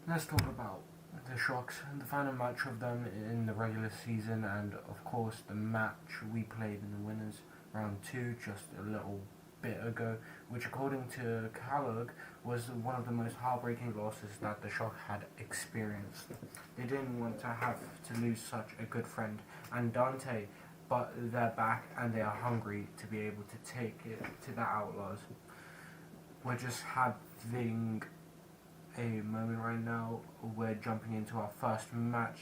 let's talk about the Shocks, the final match of them in the regular season, and of course the match we played in the winners round 2 just a little bit ago, which according to Kellogg was one of the most heartbreaking losses that the Shock had experienced. They didn't want to have to lose such a good friend and Dante, but they're back and they are hungry to be able to take it to the Outlaws. We're just having a moment right now. We're jumping into our first match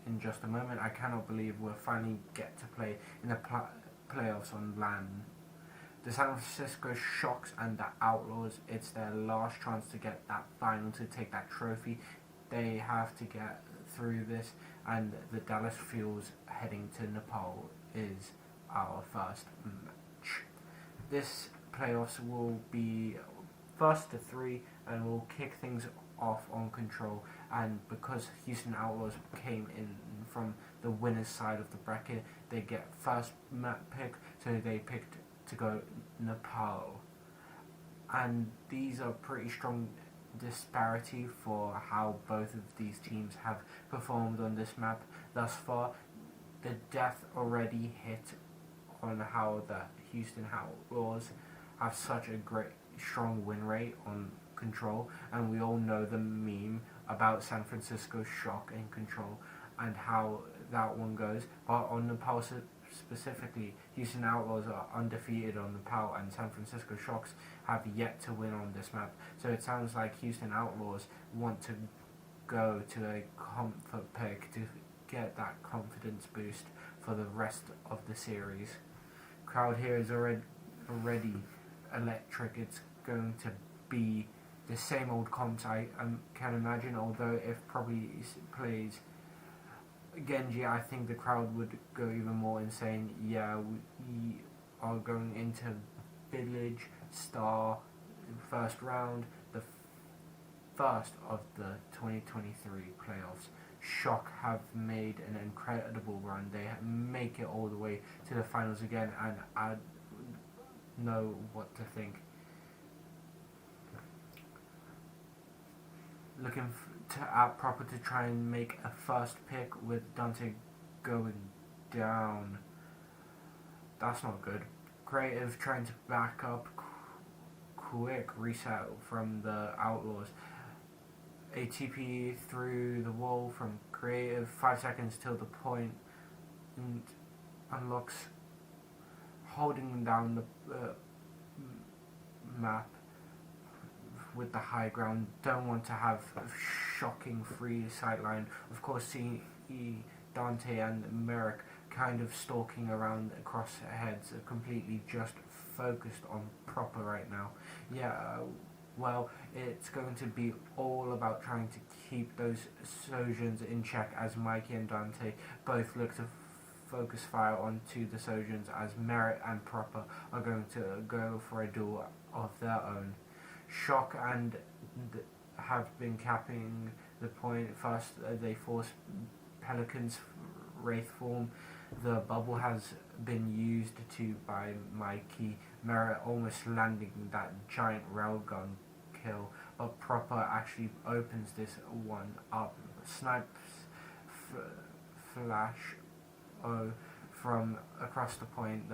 in just a moment. I cannot believe we'll finally get to play in the playoffs on land. The San Francisco Shocks and the Outlaws, it's their last chance to get that final, to take that trophy. They have to get through this, and the Dallas Fuels heading to Nepal is our first match. This playoffs will be first to 3, and we'll kick things off on Control. And because Houston Outlaws came in from the winner's side of the bracket, they get first pick, so they picked to go Nepal. And these are pretty strong disparity for how both of these teams have performed on this map thus far. The death already hit on how the Houston Outlaws have such a great strong win rate on Control, and we all know the meme about San Francisco Shock and Control and how that one goes. But on Nepal specifically, Houston Outlaws are undefeated on Nepal, and San Francisco Shocks have yet to win on this map. So it sounds like Houston Outlaws want to go to a comfort pick to get that confidence boost for the rest of the series. Crowd here is already electric. It's going to be the same old comps I can imagine, although if probably plays Genji, I think the crowd would go even more insane. Yeah, we are going into Village Star first round, the first of the 2023 playoffs. Shock have made an incredible run. They make it all the way to the finals again, and I know what to think. Looking at Proper to try and make a first pick with Dante going down. That's not good. Creative trying to back up. Quick reset from the Outlaws. ATP through the wall from Creative. 5 seconds till the point, and unlocks, holding down the map with the high ground. Don't want to have a shocking free sightline. Of course, see Dante and Merrick kind of stalking around across heads, completely just focused on Proper right now. Well, it's going to be all about trying to keep those Sojans in check, as Mikey and Dante both look to focus fire onto the Sojans, as Merritt and Proper are going to go for a duel of their own. Shock and have been capping the point. First, they force Pelican's Wraith form. The bubble has been used by Mikey. Merritt almost landing that giant railgun kill, but Proper actually opens this one up. Snipes Flash from across the point.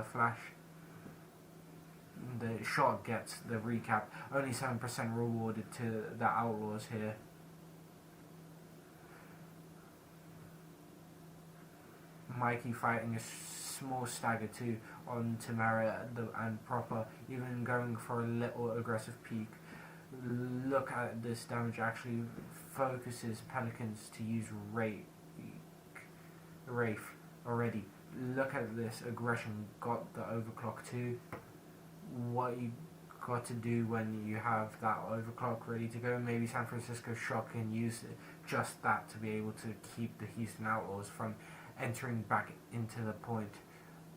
The shot gets the recap. Only 7% rewarded to the Outlaws here. Mikey fighting a small stagger too on Tamara and Proper, even going for a little aggressive peek. Look at this damage, actually focuses Pelicans to use Wraith already. Look at this aggression, got the overclock too. What you got to do when you have that overclock ready to go. Maybe San Francisco Shock can use just that to be able to keep the Houston Outlaws from entering back into the point.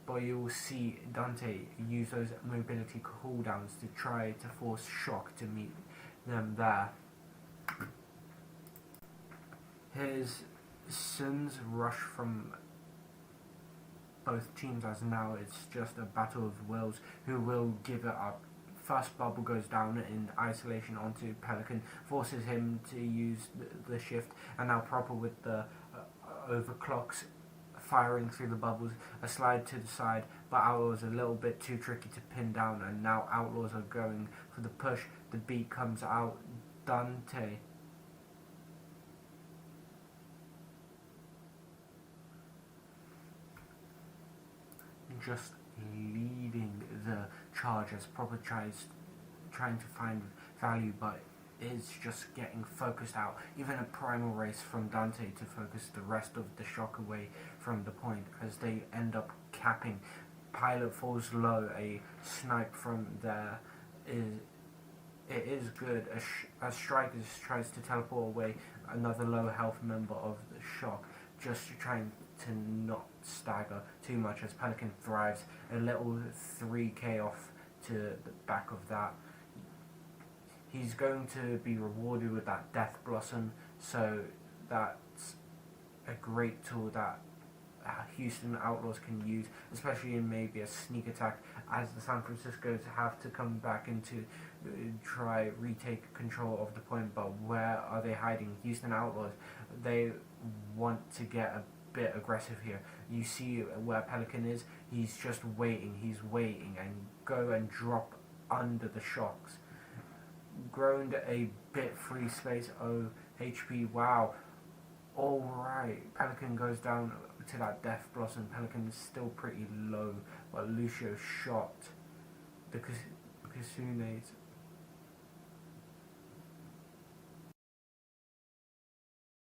But you will see Dante use those mobility cooldowns to try to force Shock to meet them there. Here's Sun's rush from both teams, as now it's just a battle of wills who will give it up first bubble goes down in isolation onto Pelican, forces him to use the shift, and now Proper with the overclocks firing through the bubbles, a slide to the side, but Outlaws a little bit too tricky to pin down, and now Outlaws are going for the push. The beat comes out, Dante just leading the charge as Proper trying to find value, but is just getting focused out. Even a primal race from Dante to focus the rest of the shock away from the point as they end up capping. Pilot falls low, a snipe from there is good as Strikers tries to teleport away another low health member of the shock, just trying to not stagger too much as Pelican thrives. A little 3k off to the back of that. He's going to be rewarded with that Death Blossom, so that's a great tool that Houston Outlaws can use, especially in maybe a sneak attack, as the San Franciscos have to come back into try retake control of the point. But where are they hiding? Houston Outlaws, they want to get a bit aggressive here. You see where Pelican is, he's just waiting, and go and drop under the shocks. Groaned a bit free space, HP, wow. Alright, Pelican goes down to that Death Blossom. Pelican is still pretty low, but Lucio shot the Kasunes